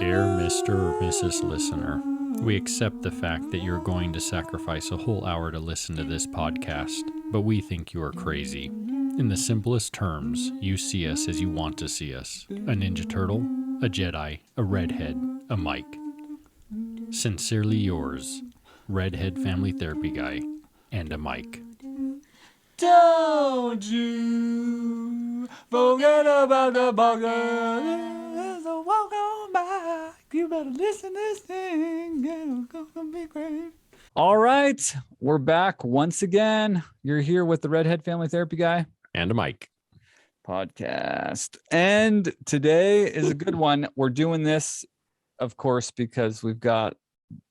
Dear Mr. or Mrs. Listener, we accept the fact that you're going to sacrifice a whole hour to listen to this podcast, but we think you are crazy. In the simplest terms, you see us as you want to see us. A Ninja Turtle, a Jedi, a redhead, a Mike. Sincerely yours, Redhead Family Therapy Guy, and a Mike. Don't you forget about the bugger. So walk on by. You better listen to this thing. It's gonna be great. All right, we're back once again. You're here with the Redhead Family Therapy Guy And a Mike. podcast. And today is a good one. We're doing this, of course, because we've got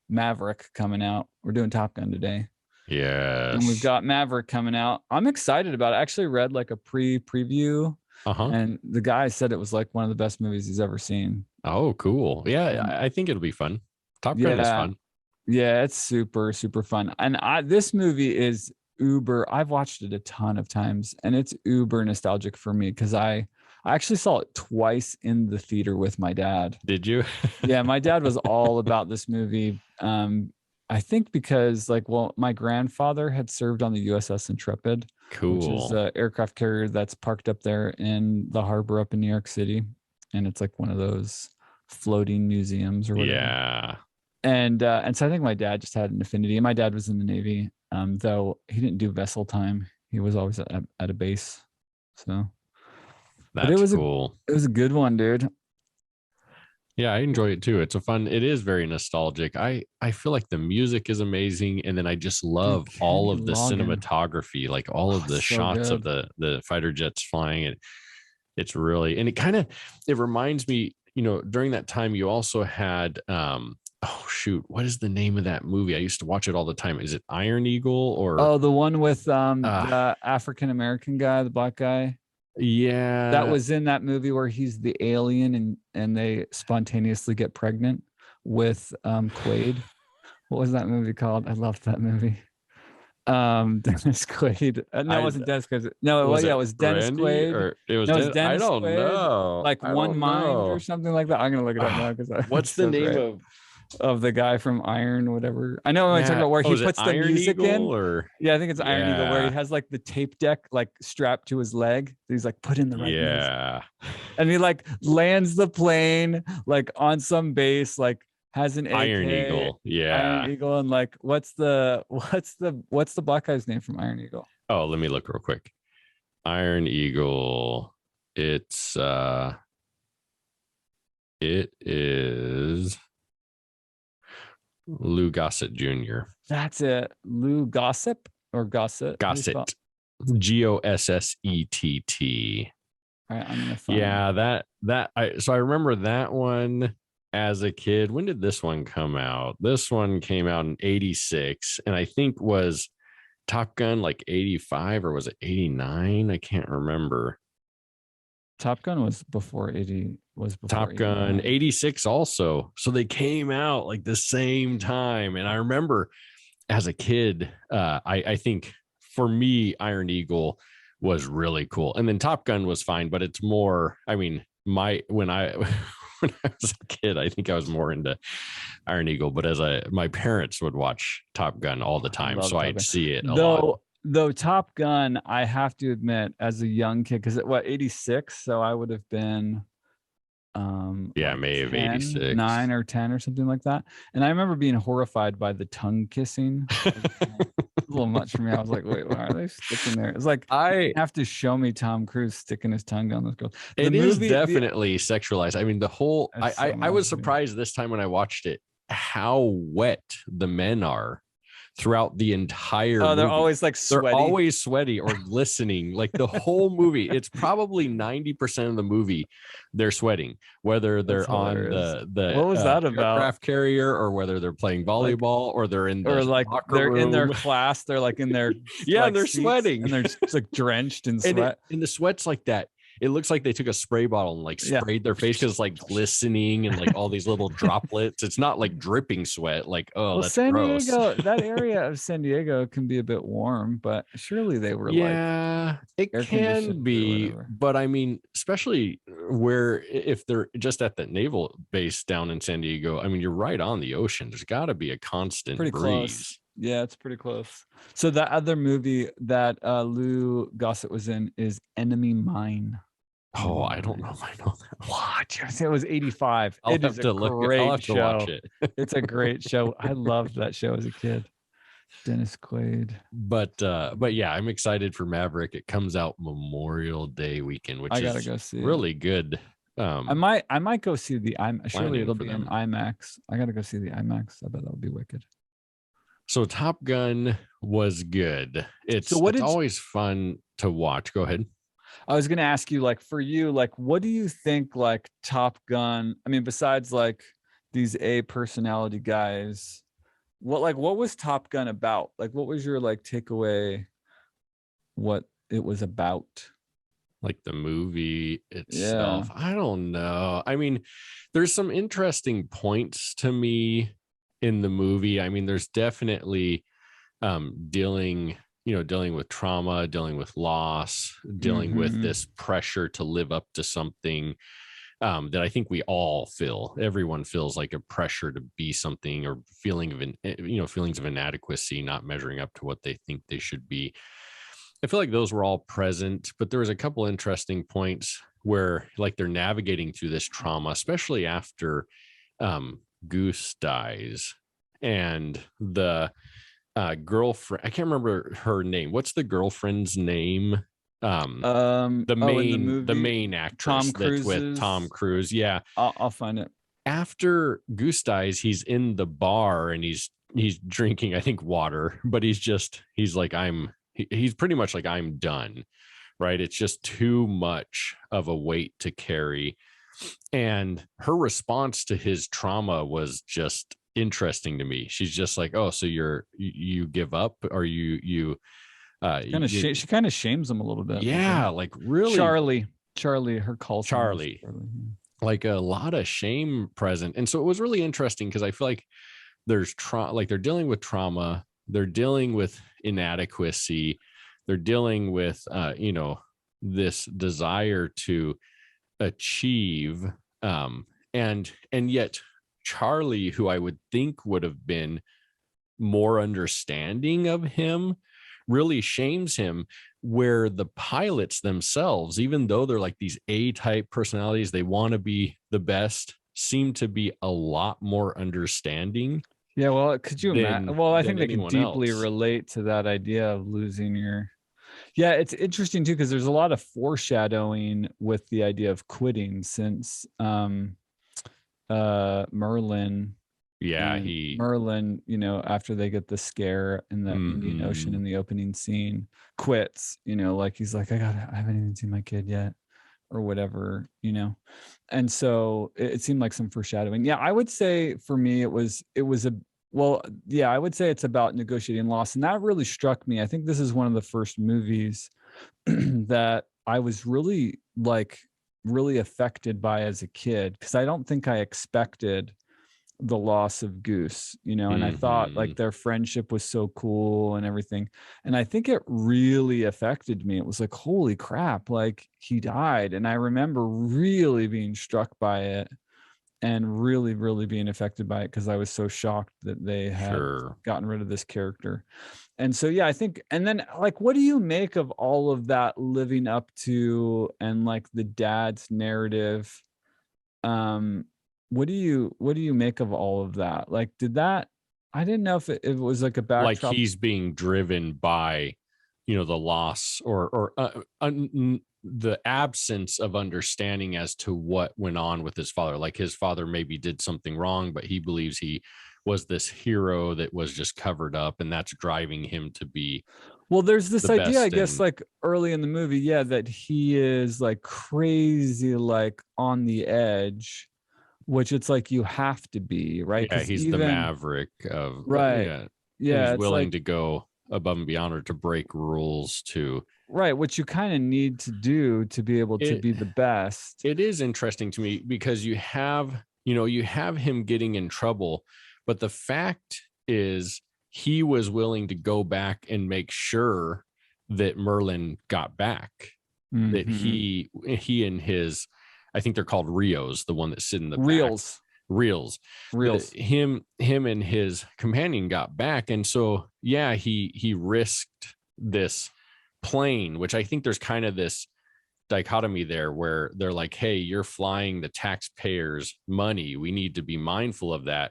Maverick coming out. We're doing Top Gun today. Yes. And we've got Maverick coming out. I'm excited about it. I actually read like a preview, and the guy said it was like one of the best movies he's ever seen. Oh, cool. Yeah, I think it'll be fun. Top Gun is fun. Yeah, it's super, super fun. And this movie is uber. I've watched it a ton of times, and it's uber nostalgic for me because I actually saw it twice in the theater with my dad. Did you? Yeah, my dad was all about this movie. I think because my grandfather had served on the USS Intrepid, which is an aircraft carrier that's parked up there in the harbor up in New York City. And it's like one of those floating museums or whatever. Yeah. And so I think my dad just had an affinity. And my dad was in the Navy, though he didn't do vessel time. He was always at a base. So That's cool. It was a good one, dude. Yeah, I enjoy it too. It is very nostalgic. I feel like the music is amazing. And then I just love all of the cinematography, like all of the shots of the fighter jets flying. It's really, and it reminds me, during that time you also had, what is the name of that movie? I used to watch it all the time. Is it Iron Eagle or? Oh, the one with the African-American guy, the black guy. Yeah, that was in that movie where he's the alien and they spontaneously get pregnant with Quaid. What was that movie called? I loved that movie. Dennis Quaid. No, it wasn't Dennis Quaid. No, it was Dennis Quaid. Or it was Dennis I don't Quaid, know. Like One Mind or something like that. I'm gonna look it up now because what's the name of the guy from Iron or whatever? I know I'm talking about where he puts the Iron music Eagle, in. Or yeah, I think it's Iron Eagle where he has like the tape deck like strapped to his leg. He's like put in the right music. And he like lands the plane like on some base, like has an Iron Eagle. Yeah. Iron Eagle. And like what's the black guy's name from Iron Eagle? Oh, let me look real quick. Iron Eagle. It is Lou Gossett Jr. That's it. Lou Gossett or Gossett? Gossett. Gossett. All right, I'm gonna find so I remember that one as a kid. When did this one come out? This one came out in 86, and I think was Top Gun like 85 or was it 89? I can't remember. Top Gun was before 80. Top Gun 86 also. So they came out like the same time. And I remember as a kid, I think for me, Iron Eagle was really cool. And then Top Gun was fine, but it's more, when I was a kid, I think I was more into Iron Eagle, but my parents would watch Top Gun all the time. So I'd see it a lot. Though Top Gun, I have to admit, as a young kid, because 86, so I would have been May of 86, 9 or 10 or something like that. And I remember being horrified by the tongue kissing. A little much for me. I was like, wait, why are they sticking there? It's like I have to show me Tom Cruise sticking his tongue down this girl. It is definitely sexualized. I mean, the whole I was surprised this time when I watched it how wet the men are throughout the entire movie. They're always like sweaty. They're always sweaty or glistening. Like the whole movie, it's probably 90% of the movie they're sweating, whether they're on the what was that about? Aircraft carrier, or whether they're playing volleyball, or they're in the they're in their class, they're like in their they're sweating and they're just like drenched in sweat. And the sweat's like that. it looks like they took a spray bottle and like sprayed their face because it's like glistening and like all these little droplets. It's not like dripping sweat. Like, oh, that's San gross. Diego, that area of San Diego can be a bit warm, but surely they were it can be. But I mean, especially where if they're just at the naval base down in San Diego, I mean, you're right on the ocean. There's got to be a constant breeze. Close. Yeah, it's pretty close. So the other movie that Lou Gossett was in is Enemy Mine. Oh, I don't know if I know that. What? It was 85. I'll have to watch it. It's a great show. I loved that show as a kid. Dennis Quaid. But yeah, I'm excited for Maverick. It comes out Memorial Day weekend, which I gotta go see really good. I might go see the IMAX. Surely it'll be in IMAX. I gotta go see the IMAX. I bet that'll be wicked. So Top Gun was good. It's always fun to watch. Go ahead. I was going to ask you, like, for you, like, what do you think, like, Top Gun, I mean, besides like these A personality guys, what was Top Gun about? Like, what was your like takeaway, what it was about? Like the movie itself? Yeah. I don't know. I mean, there's some interesting points to me in the movie. I mean, there's definitely dealing with trauma, dealing with loss, dealing with this pressure to live up to something that I think we all feel. Everyone feels like a pressure to be something, or feelings of inadequacy, not measuring up to what they think they should be. I feel like those were all present, but there was a couple interesting points where like they're navigating through this trauma, especially after Goose dies, and the girlfriend, I can't remember her name. What's the girlfriend's name? The main actress that's with Tom Cruise. Yeah, I'll find it. After Goose dies, he's in the bar and he's drinking, I think, water, but he's like, he's pretty much like, I'm done, right? It's just too much of a weight to carry. And her response to his trauma was just interesting to me. She's just like, oh, so you give up, or she kind of shames him a little bit. Yeah, like really Charlie, her call Charlie. Like a lot of shame present. And so it was really interesting because I feel like there's they're dealing with trauma, they're dealing with inadequacy, they're dealing with this desire to achieve, and yet Charlie, who I would think would have been more understanding of him, really shames him, where the pilots themselves, even though they're like these A-type personalities, they want to be the best, seem to be a lot more understanding. Yeah, well, could you imagine? Well, I think they can deeply relate to that idea of losing your... Yeah, it's interesting too, because there's a lot of foreshadowing with the idea of quitting since Merlin. Yeah, Merlin, after they get the scare in the Indian Ocean in the opening scene, quits, like he's like, I haven't even seen my kid yet, or whatever, and so it seemed like some foreshadowing. Yeah, I would say for me I would say it's about negotiating loss, and that really struck me. I think this is one of the first movies that I was really affected by as a kid, because I don't think I expected the loss of Goose, and I thought like their friendship was so cool and everything. And I think it really affected me. It was like, holy crap, like he died. And I remember really being struck by it and really, really being affected by it, because I was so shocked that they had gotten rid of this character. And so, yeah, I think, and then like, what do you make of all of that living up to, and like the dad's narrative? What do you make of all of that? Like, I didn't know if it was like a backdrop. Like he's being driven by, the loss or the absence of understanding as to what went on with his father. Like his father maybe did something wrong, but he believes he was this hero that was just covered up, and that's driving him to be. Well, there's this idea, I guess, like early in the movie, yeah, that he is like crazy, like on the edge, which it's like you have to be, right? Yeah, he's the maverick of right. Yeah, he's willing to go above and beyond, or to break rules to Right, what you kind of need to do to be able to be the best. It is interesting to me because you have him getting in trouble, but the fact is he was willing to go back and make sure that Merlin got back, that he and his, I think they're called Rios, the one that's sitting in the Reals. Him and his companion got back, and so yeah, he risked this plane, which I think there's kind of this dichotomy there where they're like, hey, you're flying the taxpayers' money, we need to be mindful of that.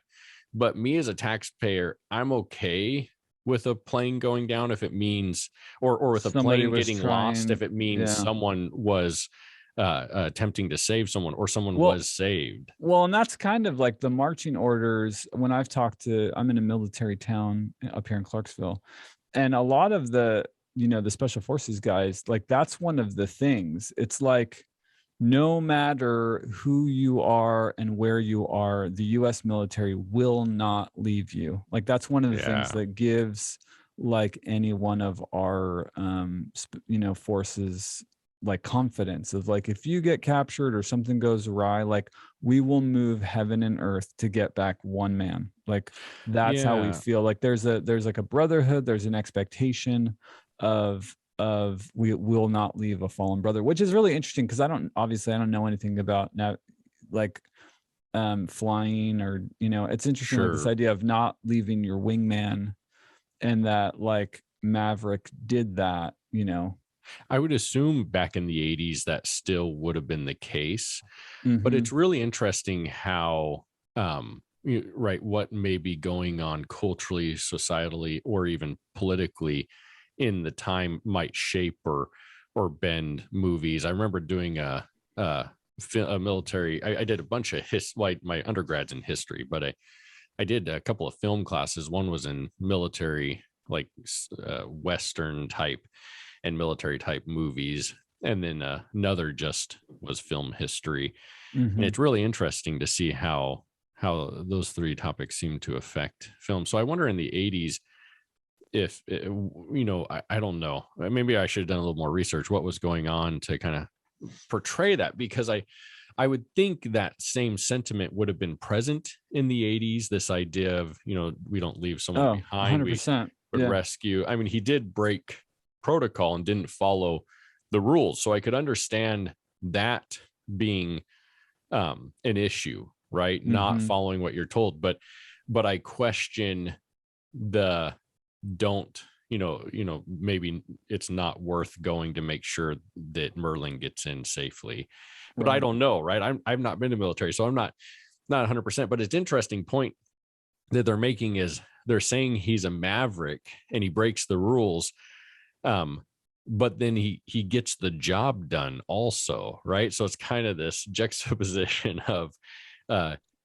But me as a taxpayer, I'm okay with a plane going down if it means, or with a plane getting lost if it means someone was attempting to save someone, or someone was saved. Well, and that's kind of like the marching orders. When I've talked to, I'm in a military town up here in Clarksville, and a lot of the special forces guys, like that's one of the things. It's like, no matter who you are and where you are, the U.S. military will not leave you. Like that's one of the things that gives like any one of our forces like confidence of like, if you get captured or something goes awry, like we will move heaven and earth to get back one man. Like that's how we feel. Like there's like a brotherhood, there's an expectation of we will not leave a fallen brother, which is really interesting because I don't know anything about now, like flying or it's interesting like this idea of not leaving your wingman, and that like Maverick did that. I would assume back in the 80s that still would have been the case, but it's really interesting how what may be going on culturally, societally, or even politically in the time might shape or bend movies. I remember doing a military. I did a bunch of my undergrad's in history, but I did a couple of film classes. One was in military, like Western type and military type movies, and then another just was film history. And it's really interesting to see how those three topics seem to affect film. So I wonder in the 80s if I don't know, maybe I should have done a little more research what was going on to kind of portray that, because I would think that same sentiment would have been present in the 80s, this idea of we don't leave someone behind, 100%. We would rescue. I mean, he did break protocol and didn't follow the rules, so I could understand that being an issue, right? Not following what you're told, but I question the maybe it's not worth going to make sure that Merlin gets in safely. But I don't know, right? I've not been to military, so I'm not 100%. But it's interesting point that they're making is they're saying he's a maverick and he breaks the rules, but then he gets the job done also, right? So it's kind of this juxtaposition of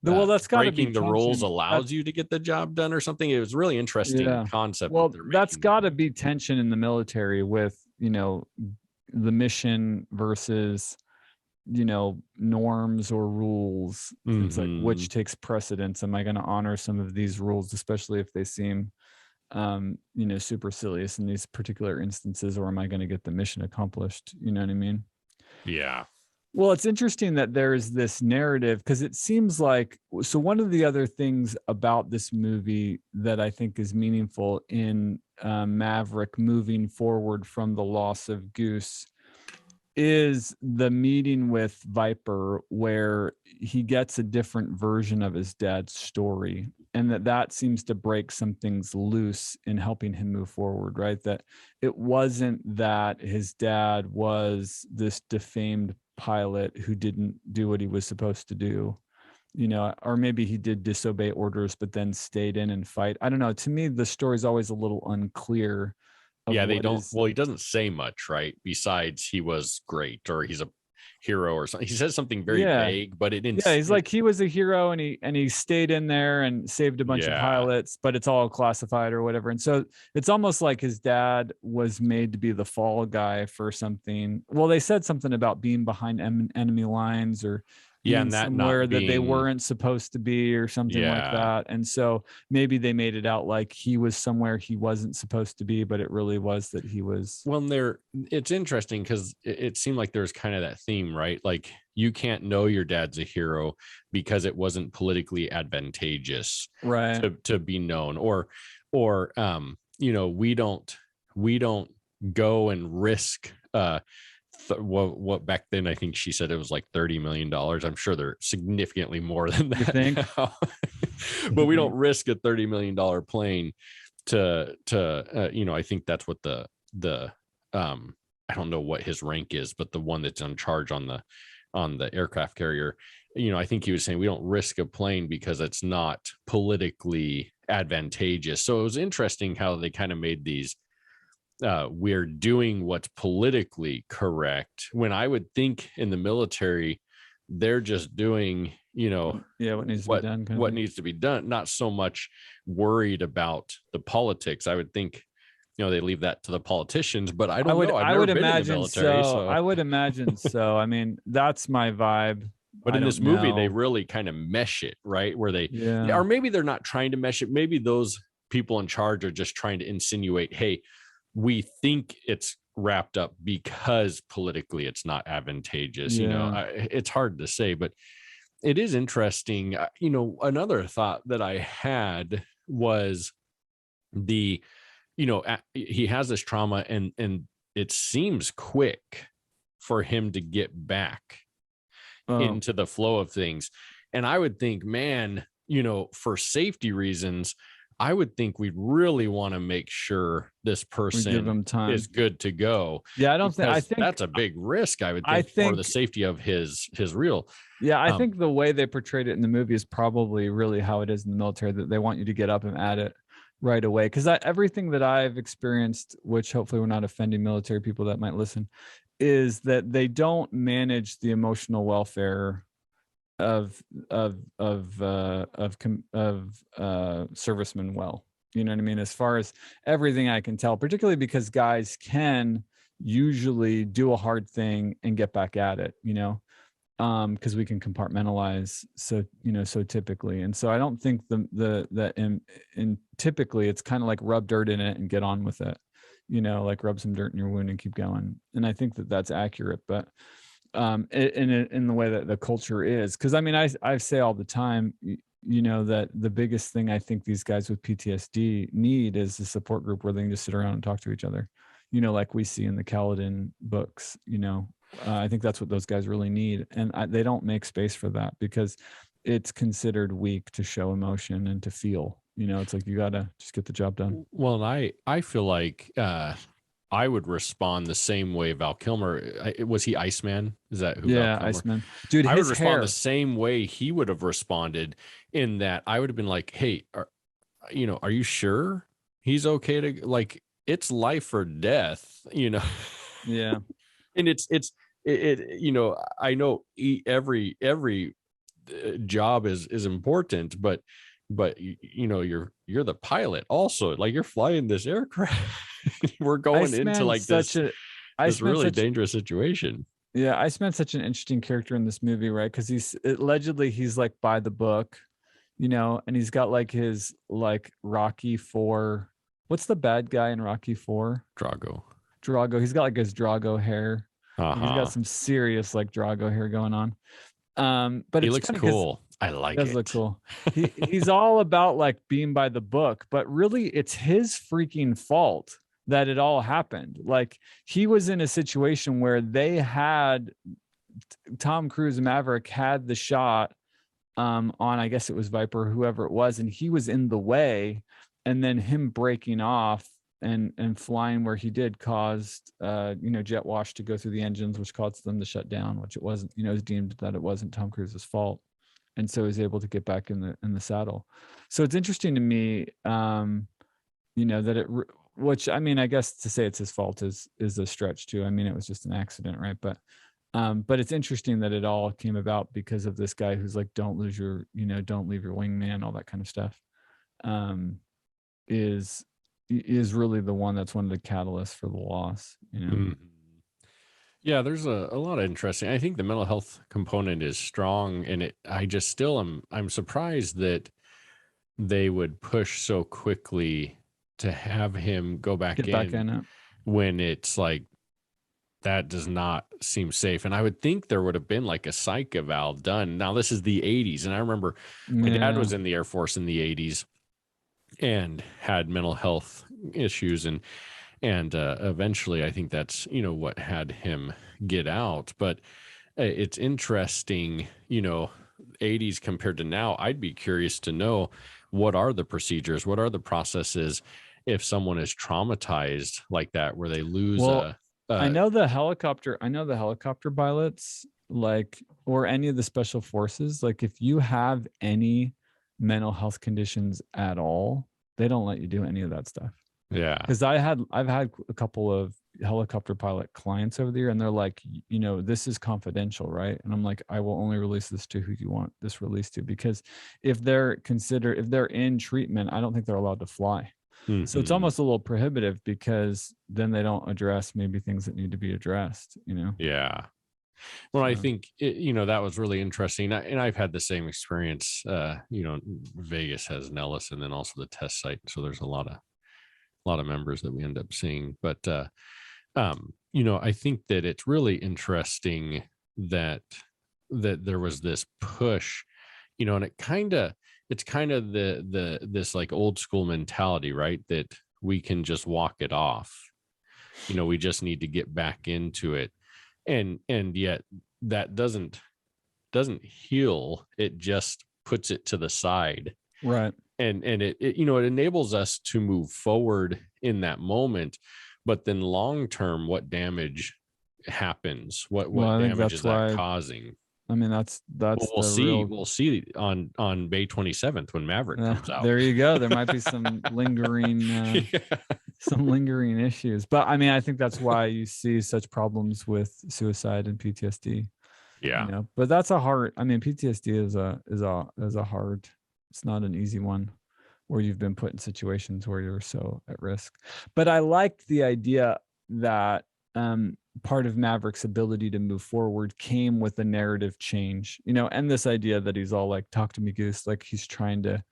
well, that's got to be breaking the rules allows you to get the job done or something. It was really interesting concept. Well, that's got to be tension in the military with the mission versus norms or rules. It's like, which takes precedence? Am I going to honor some of these rules, especially if they seem supercilious in these particular instances, or am I going to get the mission accomplished? You know what I mean? Yeah. Well, it's interesting that there's this narrative, because it seems like, so one of the other things about this movie that I think is meaningful in Maverick moving forward from the loss of Goose is the meeting with Viper, where he gets a different version of his dad's story, and that seems to break some things loose in helping him move forward, right? That it wasn't that his dad was this defamed pilot who didn't do what he was supposed to do, or maybe he did disobey orders but then stayed in and fight. I don't know. To me, the story's always a little unclear. They don't. Well, he doesn't say much, right? Besides, he was great, or he's a hero, or something. He says something very vague, but it didn't. Yeah, he's like, he was a hero, and he stayed in there and saved a bunch of pilots, but it's all classified or whatever. And so it's almost like his dad was made to be the fall guy for something. Well, they said something about being behind enemy lines, or Yeah, and that somewhere not being, that they weren't supposed to be or something like that. And so maybe they made it out like he was somewhere he wasn't supposed to be, but it really was that he was. Well, it's interesting because it seemed like there's kind of that theme, right? Like you can't know your dad's a hero because it wasn't politically advantageous Right. to be known, or we don't go and risk what back then I think she said it was like $30 million. I'm sure they're significantly more than that. You think? But we don't risk a $30 million plane to I think that's what the I don't know what his rank is, but the one that's in charge on the aircraft carrier, I think he was saying we don't risk a plane because it's not politically advantageous. So it was interesting how they kind of made these we're doing what's politically correct, when I would think in the military they're just doing what needs to be done, what needs to be done, not so much worried about the politics. I would think they leave that to the politicians, but I don't know. I would imagine so. I would imagine so. I mean, that's my vibe. But in this movie, they really kind of mesh it, right? Where they, or maybe they're not trying to mesh it. Maybe those people in charge are just trying to insinuate, hey, we think it's wrapped up because politically it's not advantageous. It's hard to say, but it is interesting. Another thought that I had was he has this trauma and it seems quick for him to get back into the flow of things. And I would think, man, for safety reasons, I would think we'd really want to make sure this person is good to go. Yeah, I think that's a big risk. I would think for the safety of his real. Yeah, I think the way they portrayed it in the movie is probably really how it is in the military, that they want you to get up and at it right away. Because everything that I've experienced, which hopefully we're not offending military people that might listen, is that they don't manage the emotional welfare of servicemen well. You know what I mean? As far as everything I can tell, particularly because guys can usually do a hard thing and get back at it, because we can compartmentalize so typically. And so I don't think in typically it's kind of like rub dirt in it and get on with it, like rub some dirt in your wound and keep going. And I think that that's accurate, but in the way that the culture is, because I mean, I say all the time, that the biggest thing I think these guys with PTSD need is a support group where they can just sit around and talk to each other, like we see in the Kaladin books. I think that's what those guys really need, and they don't make space for that because it's considered weak to show emotion and to feel. It's like you gotta just get the job done. Well, and I feel like I would respond the same way Val Kilmer was. He Iceman? Is that who? Yeah, Iceman. Dude, I would respond the same way he would have responded, in that I would have been like, "Hey, are you sure he's okay to, like, it's life or death, Yeah. And it I know every job is important, but you're the pilot also, like you're flying this aircraft. We're going into like this really dangerous situation. Yeah, Iceman's such an interesting character in this movie, right? Because he's like by the book, and he's got like his like Rocky IV. What's the bad guy in Rocky IV? Drago. He's got like his Drago hair. He's got some serious like Drago hair going on. But he looks cool. I like it. Does look cool. He's all about like being by the book, but really it's his freaking fault that it all happened. Like he was in a situation where they had Tom Cruise and Maverick had the shot on, I guess it was Viper, whoever it was, and he was in the way, and then him breaking off and flying where he did caused jet wash to go through the engines, which caused them to shut down, which it wasn't, it was deemed that it wasn't Tom Cruise's fault. And so he's able to get back in the saddle. So it's interesting to me, that which I mean, I guess to say it's his fault is a stretch too. I mean, it was just an accident, right? But it's interesting that it all came about because of this guy who's like, don't leave your wingman, all that kind of stuff, is really the one that's one of the catalysts for the loss, Mm-hmm. Yeah, there's a lot of interesting. I think the mental health component is strong, and I just still I'm surprised that they would push so quickly to have him go back Get back in in it. when it's like that does not seem safe. And I would think there would have been like a psych eval done. Now this is the 80s, and I remember my dad Yeah. was in the Air Force in the 80s and had mental health issues, and eventually I think that's what had him get out. But it's interesting, 80s compared to now. I'd be curious to know, what are the procedures, what are the processes if someone is traumatized like that, where they lose Well, I a know the helicopter pilots, like, or any of the special forces, like if you have any mental health conditions at all, they don't let you do any of that stuff. yeah. Because I've had a couple of helicopter pilot clients over the year, and they're like, this is confidential, right? And I'm like, I will only release this to who you want this released to, because if they're in treatment, I don't think they're allowed to fly. So it's Mhm. almost a little prohibitive, because then they don't address maybe things that need to be addressed, Yeah. Well, I So, think that was really interesting, and I've had the same experience. Vegas has Nellis, and then also the test site, so there's a lot of members that we end up seeing. But I think that it's really interesting that there was this push, and it's kind of the this like old school mentality, right? That we can just walk it off. We just need to get back into it, and yet that doesn't heal. It just puts it to the side, right. and it enables us to move forward in that moment. But then long term, what damage happens? what Well, what I think damage that's is that why, causing? I mean, Well, that's we'll the see. real, We'll see on May 27th when Maverick comes out. there you go. There might be some lingering, Yeah. issues. But I mean, I think that's why you see such problems with suicide and PTSD, Yeah. But that's a hard, I mean, PTSD is a hard, it's not an easy one, where you've been put in situations where you're so at risk. But I liked the idea that part of Maverick's ability to move forward came with a narrative change, and this idea that he's all like, talk to me, Goose, like he's trying to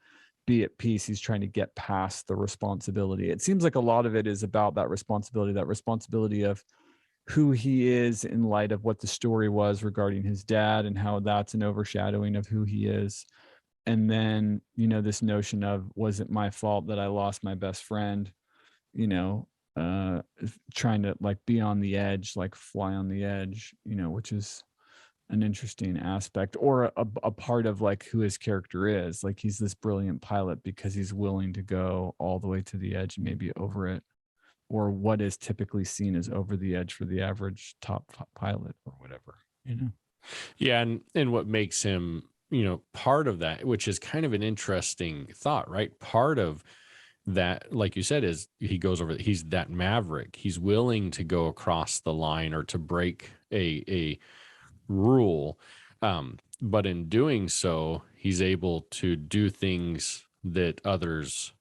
be at peace. He's trying to get past the responsibility. It seems like a lot of it is about that responsibility of who he is in light of what the story was regarding his dad, and how that's an overshadowing of who he is. And then, this notion of, was it my fault that I lost my best friend? You know, Trying to like be on the edge, like fly on the edge, which is an interesting aspect, or a part of like who his character is. Like, he's this brilliant pilot because he's willing to go all the way to the edge and maybe over it, or what is typically seen as over the edge for the average top pilot or whatever. Yeah, and what makes him, part of that, which is kind of an interesting thought, right? Part of that, like you said, is he goes over, he's that maverick. He's willing to go across the line or to break a rule. But in doing so, he's able to do things that others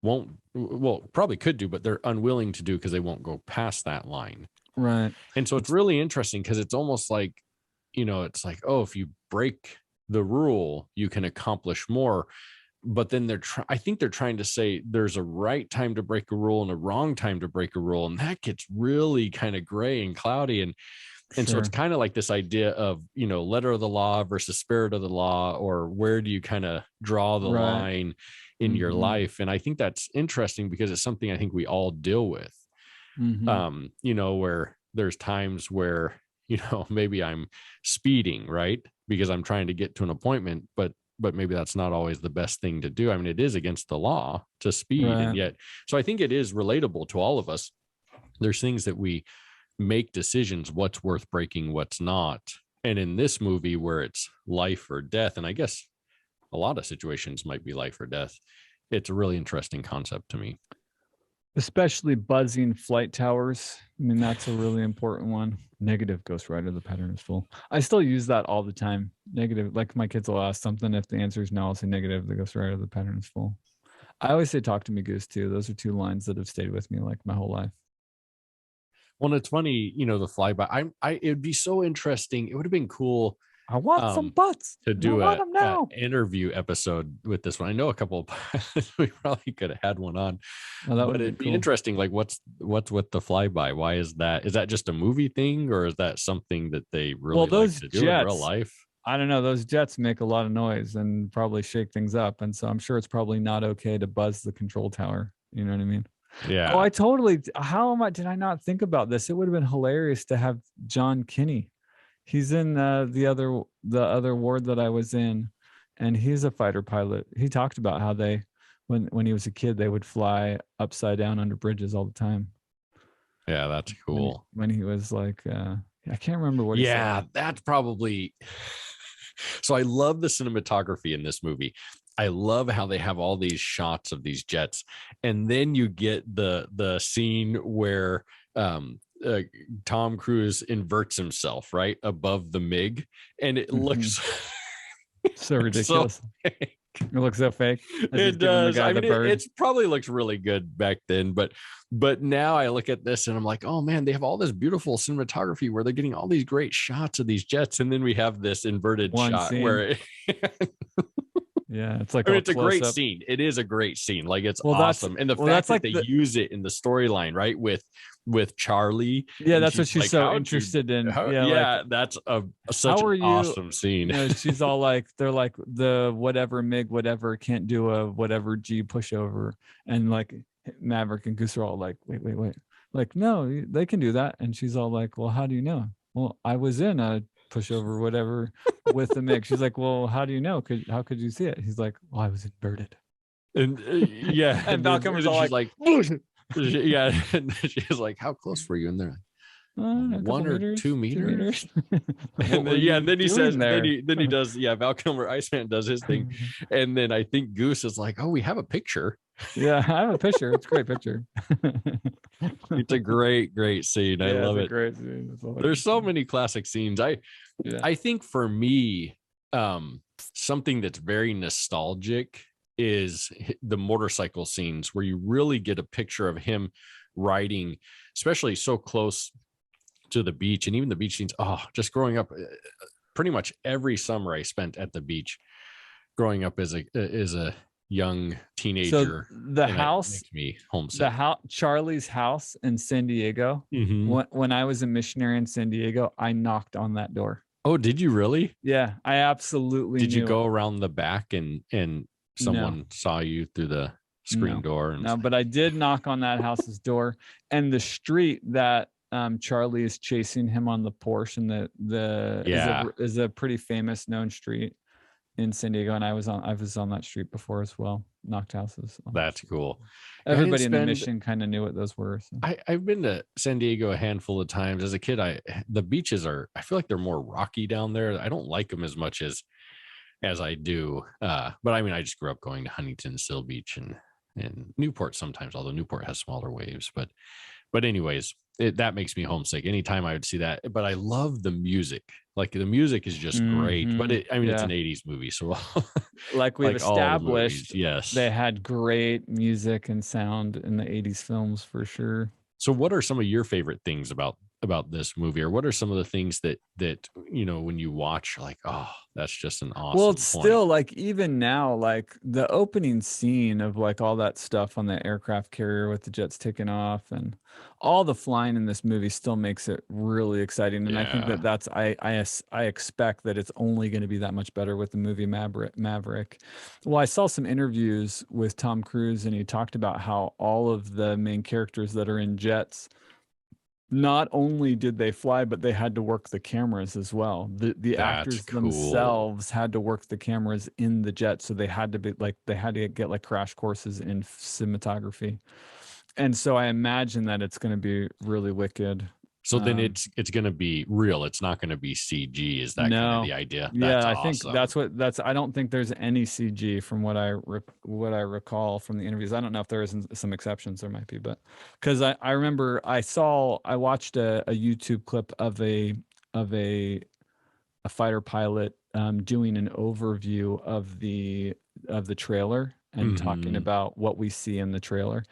won't, well, probably could do, but they're unwilling to do because they won't go past that line. Right. And so it's It's really interesting, because it's almost like, it's like, oh, if you break the rule, you can accomplish more. But then I think they're trying to say there's a right time to break a rule and a wrong time to break a rule. And that gets really kind of gray and cloudy. And so it's sure. kind of like this idea of, letter of the law versus spirit of the law, or where do you kind of draw the Right. line in your Mm-hmm. life? And I think that's interesting, because it's something I think we all deal with. Mm-hmm. Where there's times where, maybe I'm speeding, right? Because I'm trying to get to an appointment, but maybe that's not always the best thing to do. I mean, it is against the law to speed. And Right. yet, so I think it is relatable to all of us. There's things that we make decisions, what's worth breaking, what's not. And in this movie, where it's life or death, and I guess a lot of situations might be life or death, it's a really interesting concept to me. Especially buzzing flight towers. I mean, that's a really important one. Negative, Ghost Rider, the pattern is full. I still use that all the time. Negative, like my kids will ask something. If the answer is no, I'll say negative, the Ghost Rider, the pattern is full. I always say talk to me, Goose, too. Those are two lines that have stayed with me like my whole life. Well, it's funny, the flyby. It'd be so interesting. It would have been cool I want some butts. to And I do want them a now. interview episode with this one. I know a couple of pilots, we probably could have had one on, Oh, that but would it'd be be cool. interesting. Like, what's with the flyby? Why is that? Is that just a movie thing, or is that something that they really like Those to do in real jets, life? I don't know. Those jets make a lot of noise and probably shake things up. And so I'm sure it's probably not okay to buzz the control tower. You know what I mean? Yeah. Oh, did I not think about this? It would have been hilarious to have John Kinney. He's in the other ward that I was in, and he's a fighter pilot. He talked about how when he was a kid, they would fly upside down under bridges all the time. Yeah, that's cool. When he was like, I can't remember what he said. Yeah, that's probably. So I love the cinematography in this movie. I love how they have all these shots of these jets, and then you get the scene where Tom Cruise inverts himself right above the MiG, and it looks so ridiculous. It looks so fake. It does. I mean, it probably looks really good back then, but now I look at this and I'm like, oh man, they have all this beautiful cinematography where they're getting all these great shots of these jets, and then we have this inverted shot scene where yeah, it's like it's a great scene. It is a great scene. Like, it's awesome. And the fact that they use it in the storyline, right? With Charlie. Yeah, that's what she's so interested in. Yeah, that's such an awesome scene. She's all like, they're like, the whatever MiG, whatever can't do a whatever G pushover. And like Maverick and Goose are all like, wait. Like, no, they can do that. And she's all like, well, how do you know? Well, I was in a pushover whatever with the MiG. She's like, well, how do you know? How could you see it? He's like, well, I was inverted. And yeah, and Val Kilmer's all like yeah, and she's like, how close were you? And they're like, 1 or 2 meters. And then he says, then he does, Val Kilmer, Iceman, does his thing. And then I think Goose is like, oh, we have a picture. Yeah, I have a picture. It's a great picture. It's a great scene. I love it. Great scene. There's so many classic scenes. I think for me, something that's very nostalgic is the motorcycle scenes where you really get a picture of him riding, especially so close to the beach. And even the beach scenes, just growing up, pretty much every summer I spent at the beach growing up as a young teenager. So the house makes me homesick. Charlie's house in San Diego. Mm-hmm. When I was a missionary in San Diego, I knocked on that door. Oh, did you really? Yeah, I absolutely did. You go around the back and someone saw you through the screen door? No, but I did knock on that house's door, and the street that Charlie is chasing him on the Porsche, and is a pretty famous known street in San Diego, and I was on that street before as well. Knocked houses. That's cool. Everybody in the mission kind of knew what those were. So. I've been to San Diego a handful of times. As a kid, the beaches I feel like they're more rocky down there. I don't like them as much as I do. But I mean, I just grew up going to Huntington, Seal Beach, and Newport sometimes, although Newport has smaller waves. But anyways, that makes me homesick anytime I would see that. But I love the music. Like, the music is just great. But it's an 80s movie, so like we've established, yes, they had great music and sound in the 80s films for sure. So what are some of your favorite things about this movie, or what are some of the things that when you watch, like, oh, that's just an awesome well, it's still like, even now, like the opening scene of like all that stuff on the aircraft carrier with the jets taking off, and all the flying in this movie still makes it really exciting. And I think that's I expect that it's only going to be that much better with the movie Maverick. Well, I saw some interviews with Tom Cruise, and he talked about how all of the main characters that are in jets, not only did they fly, but they had to work the cameras as well. The actors themselves had to work the cameras in the jet, so they had to get like crash courses in cinematography. And so I imagine that it's going to be really wicked. So then it's going to be real. It's not going to be CG. Is that kind of the idea? I think that's I don't think there's any CG from what I recall from the interviews. I don't know if there isn't some exceptions. There might be, but because I remember I watched a YouTube clip of a fighter pilot doing an overview of the trailer, and talking about what we see in the trailer.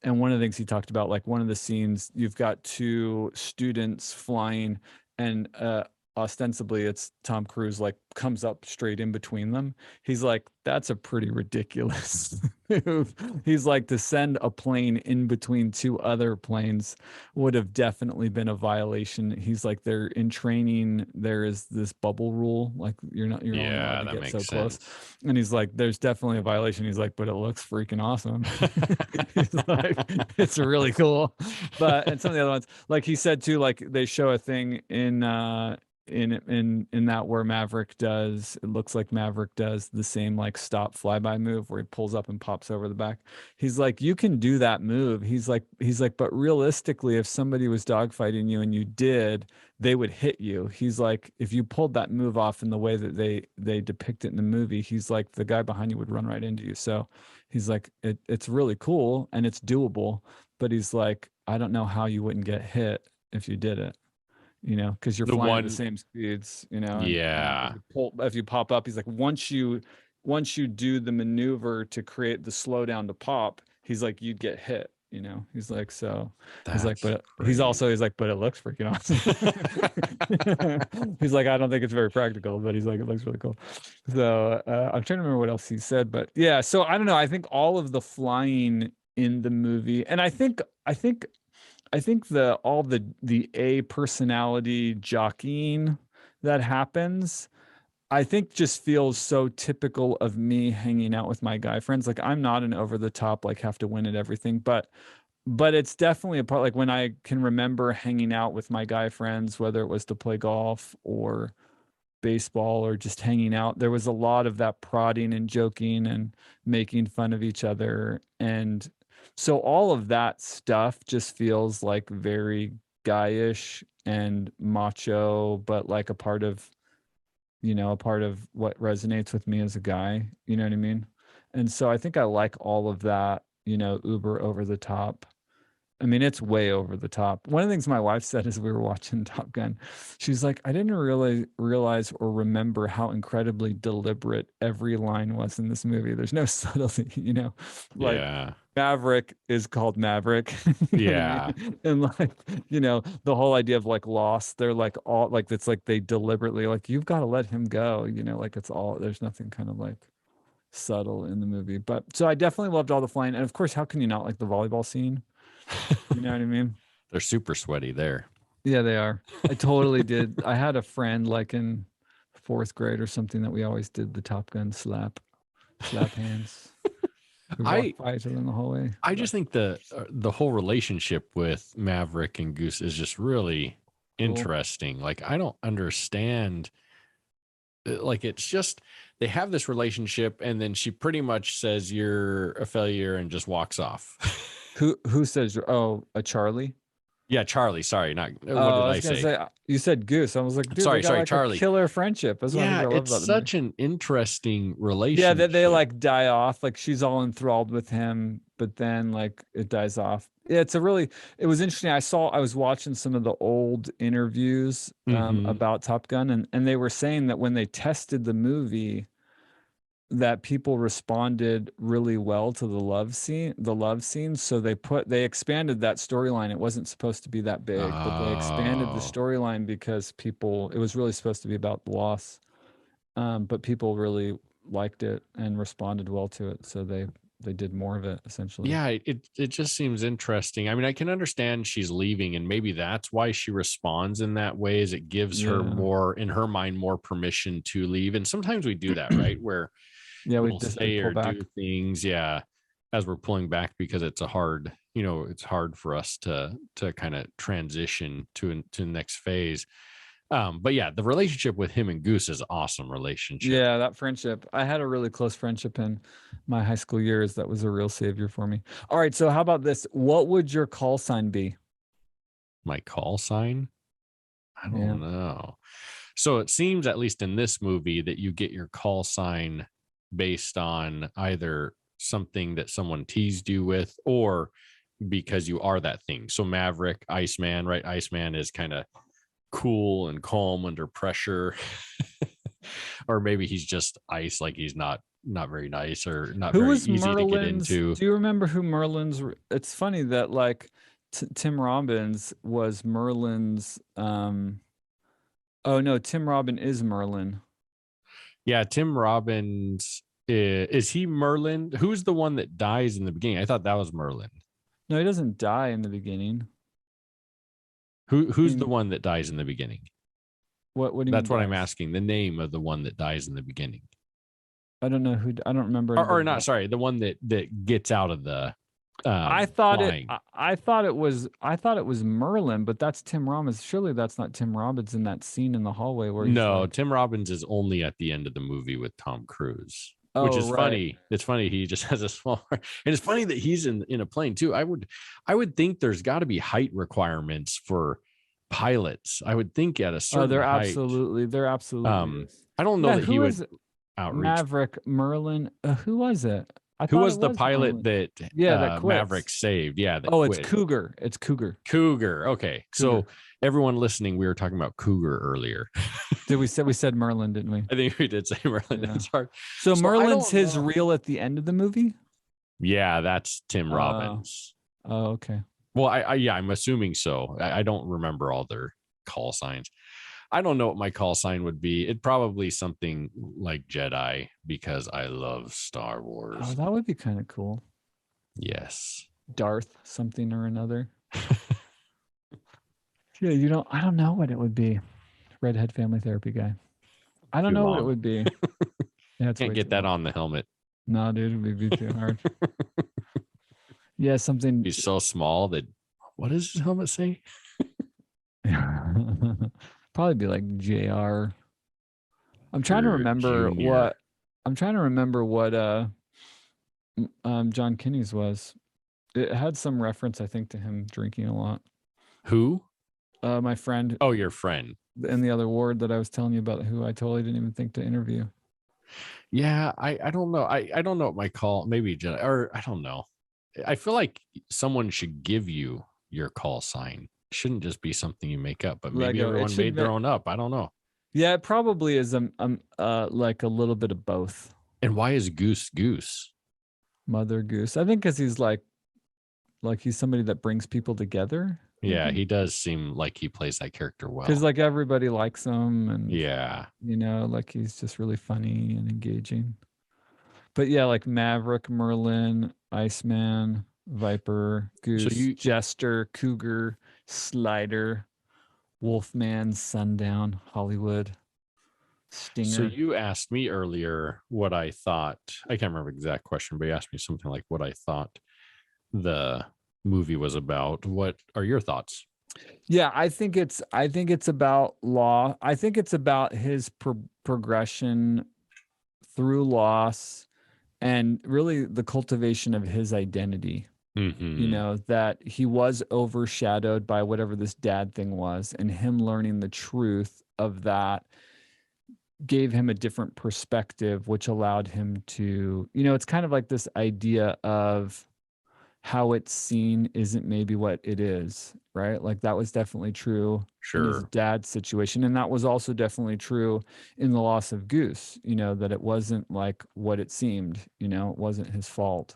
And one of the things he talked about, like one of the scenes, you've got two students flying, and ostensibly it's Tom Cruise like comes up straight in between them. He's like, that's a pretty ridiculous move. He's like, to send a plane in between two other planes would have definitely been a violation. He's like, they're in training, there is this bubble rule, like you're not only allowed to get so close. And he's like, there's definitely a violation. He's like, but it looks freaking awesome. He's like, it's really cool. But and some of the other ones, like he said too, like they show a thing in that where Maverick does, it looks like Maverick does the same like stop flyby move where he pulls up and pops over the back. He's like, you can do that move. He's like, but realistically, if somebody was dogfighting you and you did, they would hit you. He's like, if you pulled that move off in the way that they depict it in the movie, he's like, the guy behind you would run right into you. So he's like, it's really cool and it's doable, but he's like, I don't know how you wouldn't get hit if you did it. You know, because you're flying at the same speeds, you know. Yeah. And if you pop up, he's like, once you do the maneuver to create the slowdown to pop, he's like, you'd get hit, you know. He's like, so he's like, but he's like, but it looks freaking awesome. He's like, I don't think it's very practical, but he's like, it looks really cool. So I'm trying to remember what else he said, but yeah, so I don't know. I think all of the flying in the movie, and I think the A personality jockeying that happens, I think just feels so typical of me hanging out with my guy friends. Like I'm not an over the top, like have to win at everything, but it's definitely a part, like when I can remember hanging out with my guy friends, whether it was to play golf or baseball or just hanging out, there was a lot of that prodding and joking and making fun of each other. And so all of that stuff just feels like very guyish and macho, but like a part of what resonates with me as a guy, you know what I mean? And so I think I like all of that, uber over the top. I mean, it's way over the top. One of the things my wife said as we were watching Top Gun, she's like, I didn't really realize or remember how incredibly deliberate every line was in this movie. There's no subtlety, like Maverick is called Maverick. Yeah. I mean? And like, the whole idea of like lost, they're like all like, it's like they deliberately like, you've got to let him go, like it's all, there's nothing kind of like subtle in the movie. But so I definitely loved all the flying. And of course, how can you not like the volleyball scene? You know what I mean? They're super sweaty there. Yeah, they are. I totally did. I had a friend like in 4th grade or something that we always did the Top Gun slap hands. I fight in the hallway. I just think the whole relationship with Maverick and Goose is just really interesting. Like I don't understand. Like it's just they have this relationship, and then she pretty much says you're a failure and just walks off. Who says? Oh, a Charlie. Yeah, Charlie. Sorry, not. What did I say? You said Goose. I was like, dude, sorry, like Charlie. Killer friendship. That's it's such an interesting relationship. Yeah, that they like die off. Like she's all enthralled with him, but then like it dies off. Yeah, it was interesting. I was watching some of the old interviews about Top Gun, and they were saying that when they tested the movie, that people responded really well to the love scene. So they expanded that storyline. It wasn't supposed to be that big, but they expanded the storyline because it was really supposed to be about the loss. But people really liked it and responded well to it. So they did more of it essentially. Yeah, it just seems interesting. I mean, I can understand she's leaving, and maybe that's why she responds in that way, is it gives her more, in her mind, more permission to leave. And sometimes we do that, right? Where we just say or do things, as we're pulling back because it's hard for us to kind of transition to the next phase. But yeah, the relationship with him and Goose is an awesome relationship. Yeah, that friendship. I had a really close friendship in my high school years. That was a real savior for me. All right, so how about this? What would your call sign be? My call sign? I don't know. So it seems, at least in this movie, that you get your call sign based on either something that someone teased you with or because you are that thing. So Maverick, Iceman, right? Iceman is kind of cool and calm under pressure. Or maybe he's just ice, like he's not very nice or not Who very was easy to get Merlin's? into. Do you remember who Merlin's? It's funny that like Tim Robbins was Merlin's. Oh no, Tim Robin is Merlin. Yeah, Tim Robbins is he Merlin? Who's the one that dies in the beginning? I thought that was Merlin. No, he doesn't die in the beginning. Who's the one that dies in the beginning? What do you That's mean what dies? I'm asking. The name of the one that dies in the beginning. I don't know who. I don't remember. Or not. Sorry, the one that gets out of the. I thought flying. I thought it was Merlin, but that's Tim Robbins. Surely that's not Tim Robbins in that scene in the hallway where he's no, like, Tim Robbins is only at the end of the movie with Tom Cruise. oh, which is right. funny. It's funny he just has a small and it's funny that he's in a plane too. I would think there's got to be height requirements for pilots. I would think at a certain they're height. Absolutely is. I don't know that he would outreach. Maverick Merlin. Who was it? Who was the pilot Merlin. that Maverick saved? Yeah. It's Cougar. It's Cougar. Cougar. Okay. Cougar. So everyone listening, we were talking about Cougar earlier. We said Merlin, didn't we? I think we did say Merlin. Yeah. That's hard. So Merlin's his reel at the end of the movie? Yeah, that's Tim Robbins. Oh, okay. Well, I'm assuming so. I don't remember all their call signs. I don't know what my call sign would be. It'd probably something like Jedi because I love Star Wars. Oh, that would be kind of cool. Yes. Darth something or another. Yeah, I don't know what it would be. Redhead family therapy guy. I don't know what it would be. Yeah, can't get that on the helmet. No, dude, it would be too hard. Yeah, something. He's so small that. What does his helmet say? Probably be like JR. I'm trying to remember what. John Kinney's was. It had some reference, I think, to him drinking a lot. Who? My friend. Oh, your friend. In the other ward that I was telling you about, who I totally didn't even think to interview. Yeah, I don't know. I don't know what my call. Maybe or I don't know. I feel like someone should give you your call sign. It shouldn't just be something you make up, but maybe everyone made their own up. I don't know. Yeah, it probably is like a little bit of both. And why is Goose Goose? Mother Goose. I think because he's like he's somebody that brings people together. Yeah, he does seem like he plays that character well. Because like everybody likes him, and yeah, like he's just really funny and engaging. But yeah, like Maverick, Merlin, Iceman, Viper, Goose, Jester, Cougar, Slider, Wolfman, Sundown, Hollywood, Stinger. So you asked me earlier what I thought. I can't remember the exact question, but you asked me something like what I thought the movie was about. What are your thoughts? Yeah, I think it's about law. I think it's about his progression through loss and really the cultivation of his identity. Mm-hmm. That he was overshadowed by whatever this dad thing was, and him learning the truth of that gave him a different perspective, which allowed him to, it's kind of like this idea of how it's seen isn't maybe what it is, right? Like that was definitely true in his dad's situation. And that was also definitely true in the loss of Goose, that it wasn't like what it seemed, it wasn't his fault.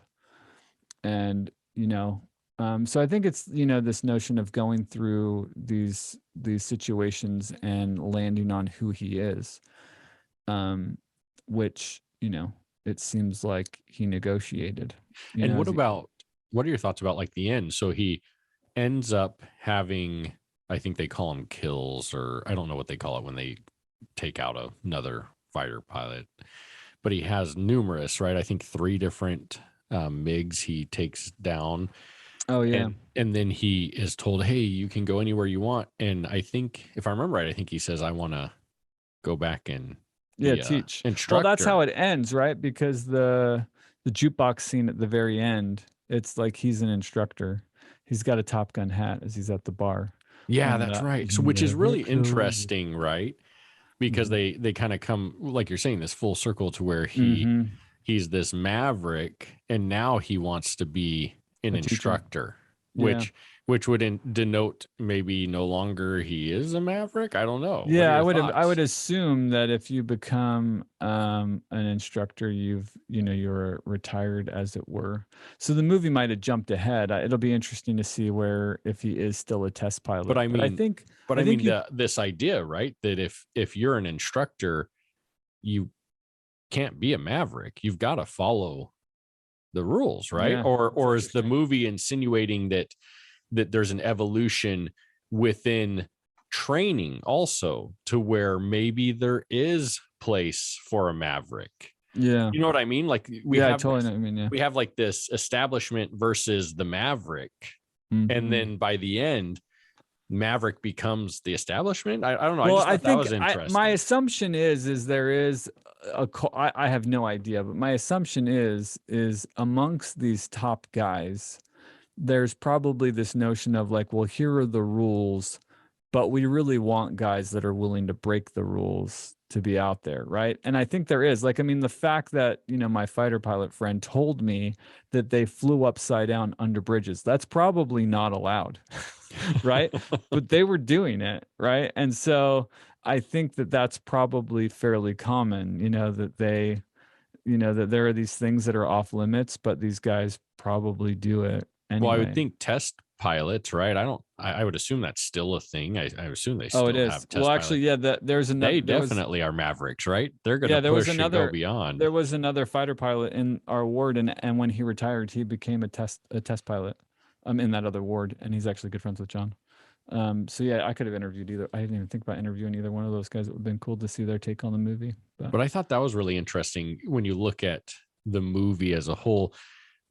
And, so I think it's, this notion of going through these situations and landing on who he is, which, it seems like he negotiated. And what are your thoughts about like the end? So he ends up having, I think they call them kills, or I don't know what they call it when they take out another fighter pilot, but he has numerous, right? I think 3 different MiGs he takes down. Oh yeah. And then he is told, hey, you can go anywhere you want. And I think if I remember right, I think he says, I want to go back and teach instructor. Well, that's how it ends, right? Because the jukebox scene at the very end, it's like he's an instructor. He's got a Top Gun hat as he's at the bar. Yeah, that's right. So which is really interesting, right? Because they kind of come, like you're saying, this full circle to where he's this maverick, and now he wants to be an instructor, which which would denote maybe no longer he is a Maverick. I don't know. Yeah, I would assume that if you become an instructor, you're retired, as it were. So the movie might have jumped ahead. It'll be interesting to see where, if he is still a test pilot. But I mean, I think this idea, right? That if you're an instructor, you can't be a Maverick. You've got to follow the rules, right? Yeah, or is the movie insinuating that there's an evolution within training also, to where maybe there is place for a Maverick? Yeah, you know what I mean? Like we I have totally know what I mean. Yeah, we have like this establishment versus the Maverick, Mhm. and then by the end, Maverick becomes the establishment. I don't know. Well, I just thought that was interesting. my assumption is there is I have no idea, but my assumption is amongst these top guys, there's probably this notion of like, well, here are the rules, but we really want guys that are willing to break the rules to be out there, right? And I think there is, like, I mean, the fact that, my fighter pilot friend told me that they flew upside down under bridges, that's probably not allowed, right? But they were doing it, right? And so I think that that's probably fairly common, that they, that there are these things that are off limits, but these guys probably do it anyway. Well, I would think test pilots, right? I would assume that's still a thing. I assume they still it is. have test Well, actually, pilots. there's another. They definitely are Mavericks, right? They're going to push and go beyond. There was another fighter pilot in our ward, and when he retired, he became a test pilot. In that other ward, and he's actually good friends with John. So yeah, I could have interviewed either. I didn't even think about interviewing either one of those guys. It would have been cool to see their take on the movie. But I thought that was really interesting when you look at the movie as a whole,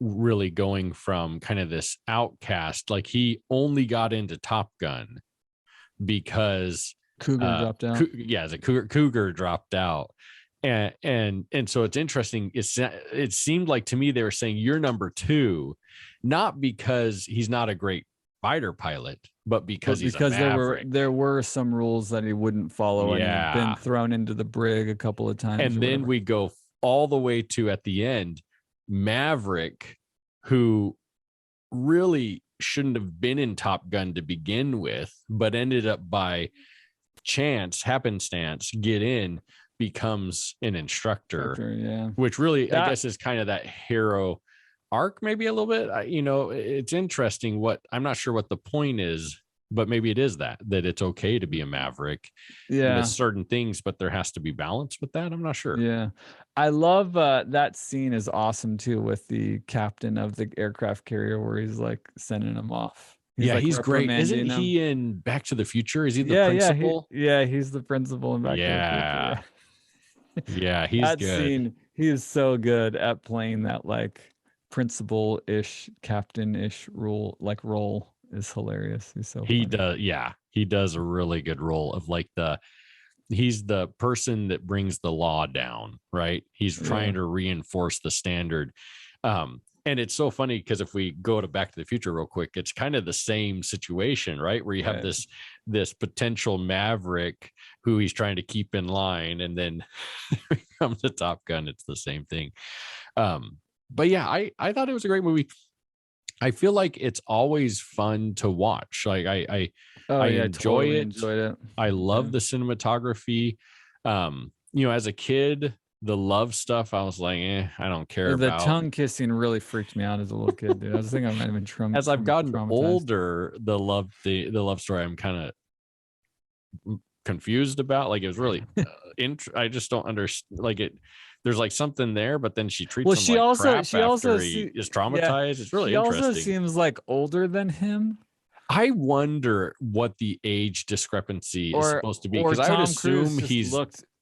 really going from kind of this outcast, like he only got into Top Gun because Cougar dropped out. Cougar dropped out. And so it's interesting. It seemed like to me they were saying you're number two, not because he's not a great fighter pilot, but because there were some rules that he wouldn't follow, and he'd been thrown into the brig a couple of times. And then we go all the way to, at the end, Maverick, who really shouldn't have been in Top Gun to begin with, but ended up by happenstance, get in, becomes an instructor, which really, I guess, is kind of that hero arc, maybe a little bit. It's interesting. I'm not sure what the point is, but maybe it is that it's okay to be a Maverick. With certain things, but there has to be balance with that. I'm not sure. Yeah, I love that scene is awesome too, with the captain of the aircraft carrier where he's like sending him off. He's great. Isn't he in Back to the Future? Is he the principal? He's the principal in Back to the Future. Yeah, he's that good. Scene, he is so good at playing that like principal-ish, captain-ish role is hilarious. He's so funny. He does a really good role of like he's the person that brings the law down, right? He's trying to reinforce the standard. And it's so funny because if we go to Back to the Future real quick, it's kind of the same situation, right? Where you have this potential Maverick who he's trying to keep in line, and then comes the Top Gun. It's the same thing. But yeah, I thought it was a great movie. I feel like it's always fun to watch. Like I enjoy it. Enjoyed it. I love the cinematography. As a kid, the love stuff, I was like, I don't care about. The tongue kissing really freaked me out as a little kid, dude. I was thinking I might have been traumatized. As I've gotten older, the love story, I'm kind of confused about. Like, it was really I just don't understand. Like, there's like something there, but then she treats him like crap after he is traumatized. It's really interesting. She also seems like older than him. I wonder what the age discrepancy is supposed to be, because I would assume he's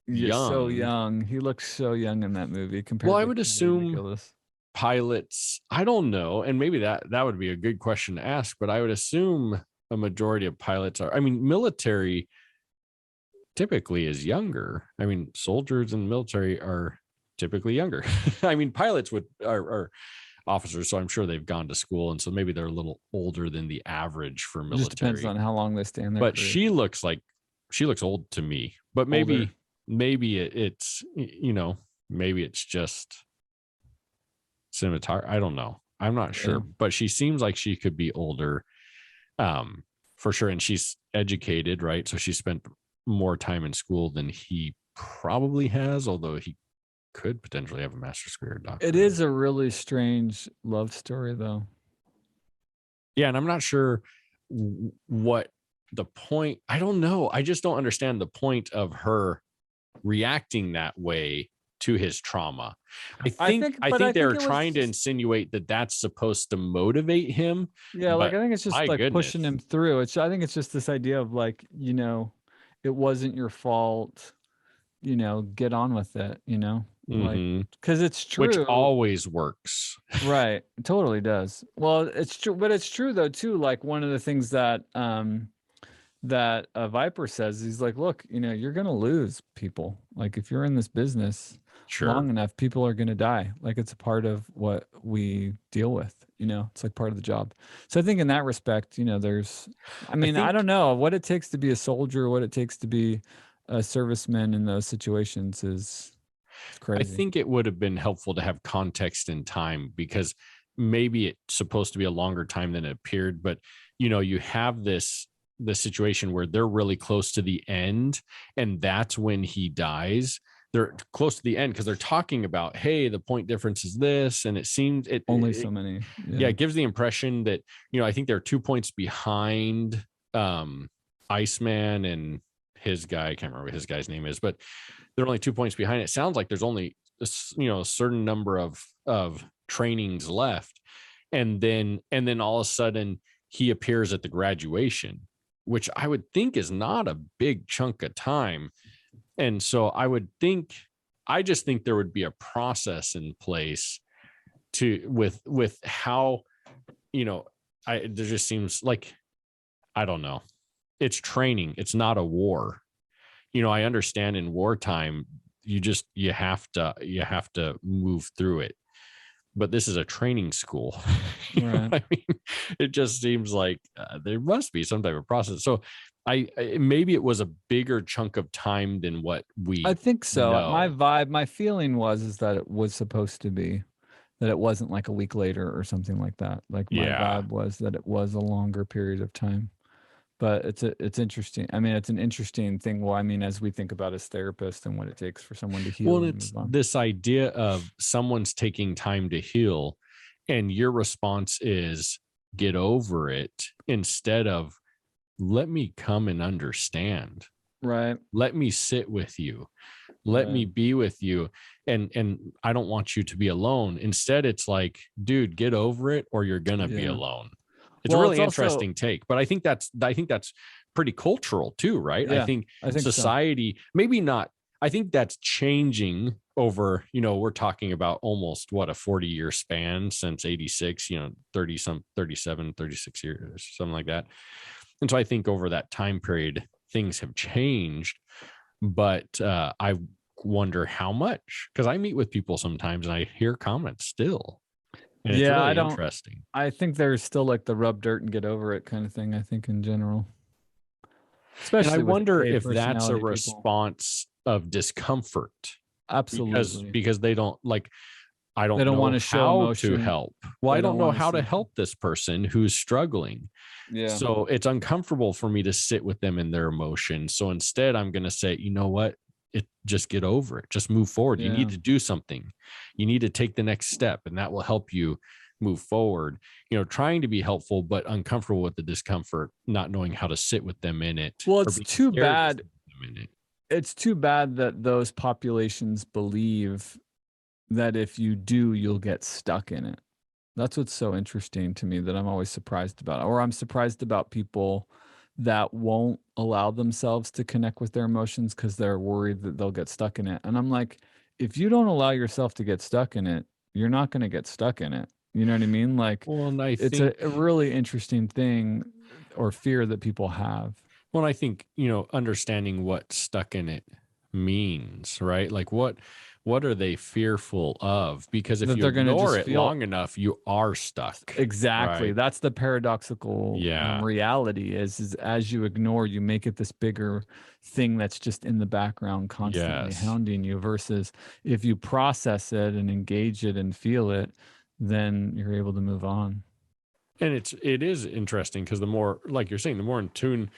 young. So young. He looks so young in that movie compared. Well, I would assume pilots, I don't know, and maybe that would be a good question to ask, but I would assume a majority of pilots are. I mean, military typically is younger. I mean, soldiers in the military are typically younger. I mean, pilots are officers, so I'm sure they've gone to school, and so maybe they're a little older than the average for military. It just depends on how long they stay in there. But she looks old to me. But maybe it's maybe it's just cinematography. I don't know. I'm not sure. But she seems like she could be older For sure. And she's educated, right? So she spent more time in school than he probably has, although he could potentially have a master's degree or doctorate. It is a really strange love story, though. Yeah, and I'm not sure what the point. I don't know. I just don't understand the point of her reacting that way to his trauma. I think they're trying to insinuate that that's supposed to motivate him. Yeah, like I think it's just like pushing him through. I think it's just this idea of like, you know, it wasn't your fault, you know, get on with it, you know, like, because it's true, which always works. Right, it totally does. Well, it's true, but it's true though too. Like one of the things that that Viper says, he's like, look, you know, you're gonna lose people. Like if you're in this business long enough, people are gonna die. Like it's a part of what we deal with, you know, it's like part of the job. So I think in that respect, you know, there's, I don't know what it takes to be a soldier, what it takes to be a serviceman in those situations is crazy. I think it would have been helpful to have context in time, because maybe it's supposed to be a longer time than it appeared, but you know, you have the situation where they're really close to the end, and that's when he dies. They're close to the end because they're talking about, hey, the point difference is this, and it seems so many. Yeah, it gives the impression that, you know, I think they're 2 points behind Iceman and his guy. I can't remember what his guy's name is, but they're only 2 points behind. It sounds like there's only a certain number of trainings left, and then all of a sudden he appears at the graduation, which I would think is not a big chunk of time. And so I just think there would be a process in place with how, you know, there just seems like, I don't know, it's training. It's not a war. You know, I understand in wartime, you have to move through it, but this is a training school. You know what I mean? It just seems like there must be some type of process. So maybe it was a bigger chunk of time than what I think so. know. My feeling was that it was supposed to be, that it wasn't like a week later or something like that. Like my vibe was that it was a longer period of time. But it's interesting. I mean, it's an interesting thing. Well, I mean, as we think about as therapists and what it takes for someone to heal. Well, it's this idea of someone's taking time to heal, and your response is get over it, instead of let me come and understand. Right. Let me sit with you. Let me be with you. And I don't want you to be alone. Instead, it's like, dude, get over it or you're going to be alone. It's a really interesting take, but I think that's pretty cultural too, right? Yeah, I think so. society, maybe not. I think that's changing over, you know, we're talking about almost a 40-year span since 86, you know, 37, 36 years, something like that. And so I think over that time period, things have changed, but I wonder how much, because I meet with people sometimes and I hear comments still. And it's really interesting. I think there's still like the rub dirt and get over it kind of thing, I think, in general. Especially, and I wonder if that's a response of discomfort. Absolutely. Because they don't like, I don't know want to show how to help. Well, I don't know how to help this person who's struggling. Yeah. So it's uncomfortable for me to sit with them in their emotions. So instead, I'm going to say, you know what? Just get over it. Just move forward. You need to do something. You need to take the next step, and that will help you move forward. You know, trying to be helpful, but uncomfortable with the discomfort, not knowing how to sit with them in it. Well, it's too bad. It's too bad that those populations believe that if you do, you'll get stuck in it. That's what's so interesting to me, that I'm always surprised about, or I'm surprised about people that won't allow themselves to connect with their emotions because they're worried that they'll get stuck in it. And I'm like, if you don't allow yourself to get stuck in it, you're not going to get stuck in it. You know what I mean? Like, well, and it's a really interesting thing or fear that people have. Well, I think, you know, understanding what stuck in it means, right? Like what are they fearful of? Because if you ignore it long enough, you are stuck. Exactly. Right? That's the paradoxical reality is as you ignore, you make it this bigger thing that's just in the background constantly hounding you, versus if you process it and engage it and feel it, then you're able to move on. And it is interesting because the more, like you're saying, the more in tune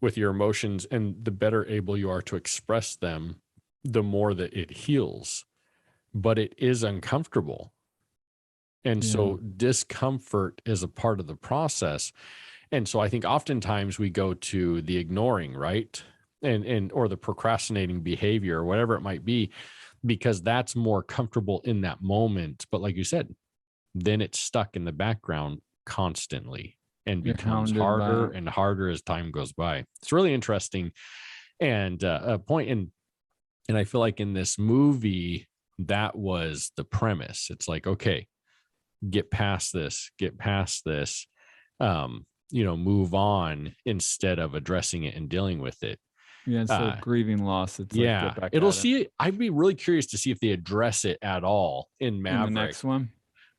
with your emotions and the better able you are to express them, the more that it heals. But it is uncomfortable. And so discomfort is a part of the process. And so I think oftentimes we go to the ignoring, right? And or the procrastinating behavior or whatever it might be, because that's more comfortable in that moment. But like you said, then it's stuck in the background constantly and becomes harder and harder as time goes by. It's really interesting. And a point and I feel like in this movie, that was the premise. It's like, okay, get past this, move on instead of addressing it and dealing with it. Yeah, instead of grieving loss, it's I'd be really curious to see if they address it at all in Maverick. In the next one.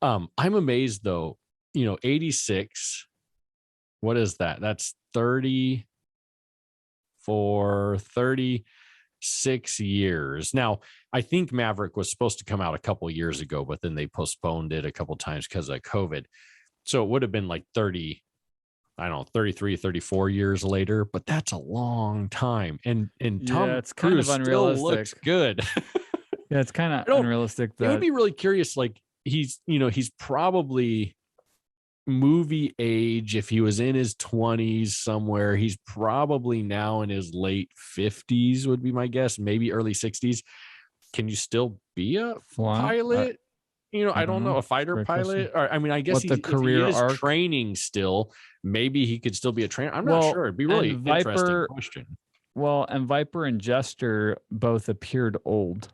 I'm amazed though, 86. What is that? That's 36 years. Now, I think Maverick was supposed to come out a couple years ago, but then they postponed it a couple times because of COVID. So it would have been like 33, 34 years later, but that's a long time. And Tom it's kind Cruise of unrealistic. Still looks good. Yeah, it's kind of unrealistic. It would be really curious. Like he's probably movie age. If he was in his 20s somewhere, he's probably now in his late 50s would be my guess, maybe early 60s. Can you still be a pilot? I don't know, a fighter pilot. Or, I mean, I guess the career arc training still. Maybe he could still be a trainer. I'm not sure. It'd be really interesting question. Well, and Viper and Jester both appeared old.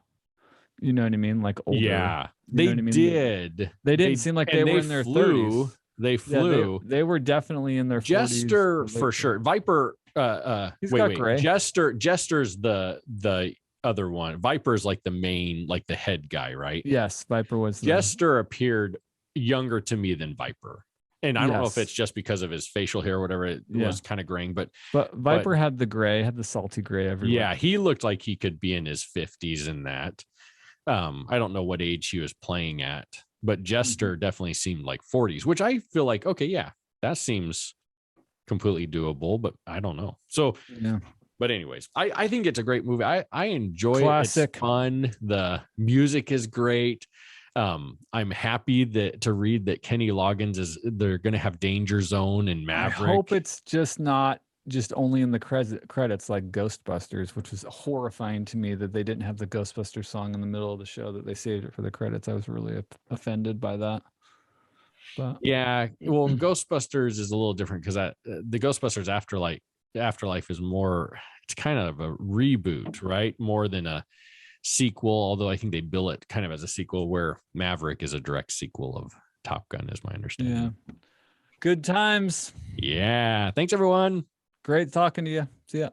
You know what I mean? Like older. Yeah, they did. They didn't seem like they were in their 30s. They flew. They were definitely in their 40s. Jester for sure. Viper. Wait. Gray. Jester's the other one. Viper's like the main, like the head guy, right? Yes, Viper was. Jester appeared younger to me than Viper, and I don't know if it's just because of his facial hair or whatever. It was kind of graying, but Viper had the salty gray everywhere. Yeah, he looked like he could be in his 50s in that. I don't know what age he was playing at, but Jester definitely seemed like 40s, which I feel like, okay, yeah, that seems completely doable, but I don't know. So, but anyways, I think it's a great movie. I enjoy Classic. It. It's fun. The music is great. I'm happy to read that Kenny Loggins they're going to have Danger Zone and Maverick. I hope it's just not just only in the credits like Ghostbusters, which was horrifying to me that they didn't have the Ghostbusters song in the middle of the show, that they saved it for the credits. I was really offended by that. But yeah, well, Ghostbusters is a little different because the Ghostbusters Afterlife is more, it's kind of a reboot, right? More than a sequel, although I think they bill it kind of as a sequel, where Maverick is a direct sequel of Top Gun, is my understanding. Yeah. Good times. Yeah. Thanks, everyone. Great talking to you. See ya.